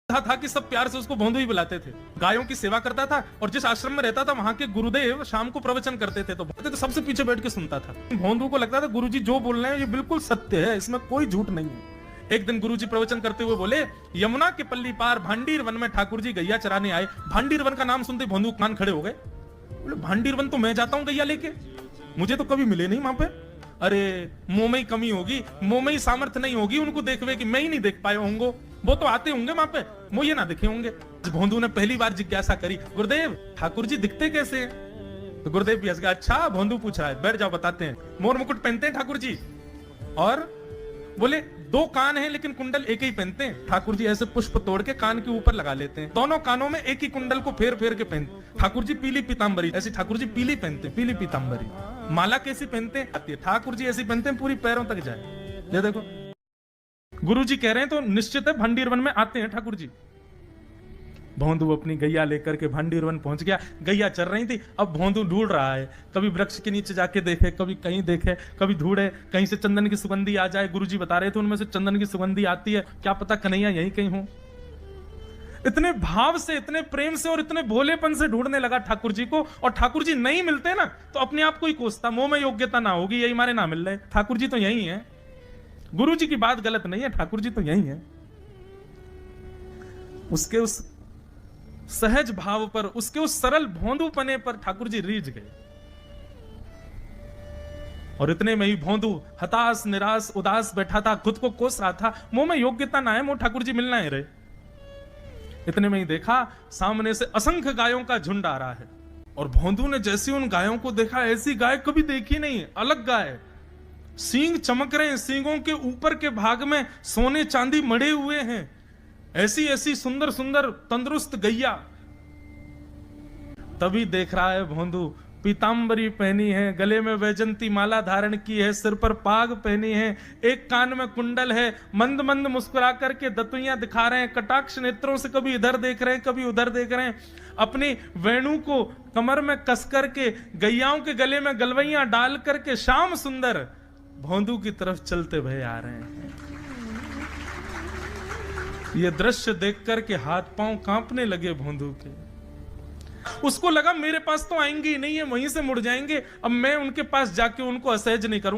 था कि सब प्यार से उसको भोंदू ही बुलाते थे। गायों की सेवा करता था और जिस आश्रम में रहता था वहां के गुरुदेव शाम को प्रवचन करते थे तो सबसे पीछे बैठ के सुनता था। भोंदू को लगता था गुरुजी जो बोल रहे हैं ये बिल्कुल सत्य है, इसमें कोई झूठ नहीं है। एक दिन गुरुजी प्रवचन करते हुए बोले, यमुना के पल्ली पार भांडीर वन में ठाकुर जी गैया चराने आए। भांडीर वन का नाम सुनते भोंदू कान खड़े हो गए। बोले भांडीर वन तो मैं जाता हूँ गैया लेके, मुझे तो कभी मिले नहीं वहां पे। अरे मुंह में ही कमी होगी, मुंह में ही सामर्थ्य नहीं होगी उनको देखवे कि मैं ही नहीं देख पाए होंगे, वो तो आते होंगे वहां पे, मुझे ना दिखे होंगे। भोंदू ने पहली बार जिज्ञासा करी, गुरुदेव ठाकुर जी दिखते कैसे हैं? तो गुरुदेव भी हंस गया, अच्छा भोंदू पूछ रहा है, बैठ जाओ बताते हैं। मोर मुकुट पहनते हैं ठाकुर जी, और बोले दो कान हैं लेकिन कुंडल एक ही पहनते हैं। ठाकुर जी ऐसे पुष्प तोड़ के कान के ऊपर लगा लेते हैं, दोनों कानों में एक ही कुंडल को फेर फेर के पहनते। ठाकुर जी पीली पीतांबरी, ऐसी ठाकुर जी पीली पहनते, पीली पीतांबरी। माला कैसी पहनते हैं? ठाकुर जी ऐसी पहनते हैं पूरी पैरों तक जाए। ये देखो गुरु जी कह रहे हैं तो निश्चित है भांडीर वन में आते हैं ठाकुर जी। भोंदू अपनी गैया लेकर के भांडीर वन पहुंच गया। गैया चल रही थी, अब भोंदू ढूंढ रहा है, कभी वृक्ष के नीचे जाके देखे, कभी कहीं देखे, कभी ढूंढे कहीं से चंदन की सुगंधी आ जाए। गुरुजी बता रहे थे उनमें से चंदन की सुगंधी आती है, क्या पता कन्हैया यहीं कहीं हो। इतने भाव से, इतने प्रेम से और इतने भोलेपन से ढूंढने लगा ठाकुर जी को, और ठाकुर जी नहीं मिलते ना तो अपने आप को ही कोसता, मुंह में योग्यता ना होगी, यही मारे ना मिल रहे, ठाकुर जी तो यही है। गुरु जी की बात गलत नहीं है, ठाकुर जी तो यही है। उसके उस सहज भाव पर, उसके उस सरल भोंदू पने पर ठाकुर जी रीझ गए। और इतने में ही भोंदू हताश निराश उदास बैठा था, खुद को कोस रहा था, मुंह में योग्यता ना है, मुंह ठाकुर जी मिलना है रे। इतने में ही देखा सामने से असंख्य गायों का झुंड आ रहा है, और भोंदू ने जैसे उन गायों को देखा, ऐसी गाय कभी देखी नहीं, अलग गाय, सींग चमक रहे हैं, सींगों के ऊपर के भाग में सोने चांदी मड़े हुए हैं, ऐसी ऐसी सुंदर सुंदर तंदुरुस्त गैया। तभी देख रहा है भोंदू, पीतांबरी पहनी है, गले में वैजंती माला धारण की है, सिर पर पाग पहनी है, एक कान में कुंडल है, मंद मंद मुस्कुरा करके दतुइयां दिखा रहे हैं, कटाक्ष नेत्रों से कभी इधर देख रहे हैं कभी उधर देख रहे हैं, अपनी वेणु को कमर में कस करके गैयाओं के गले में गलवैयां डाल करके श्याम सुंदर भोंदू की तरफ चलते भय आ रहे हैं। ये दृश्य देख करके हाथ पांव कांपने लगे भोंदू के। उसको लगा मेरे पास तो आएंगे ही नहीं है, वहीं से मुड़ जाएंगे, अब मैं उनके पास जाके उनको असहज नहीं करूंगा।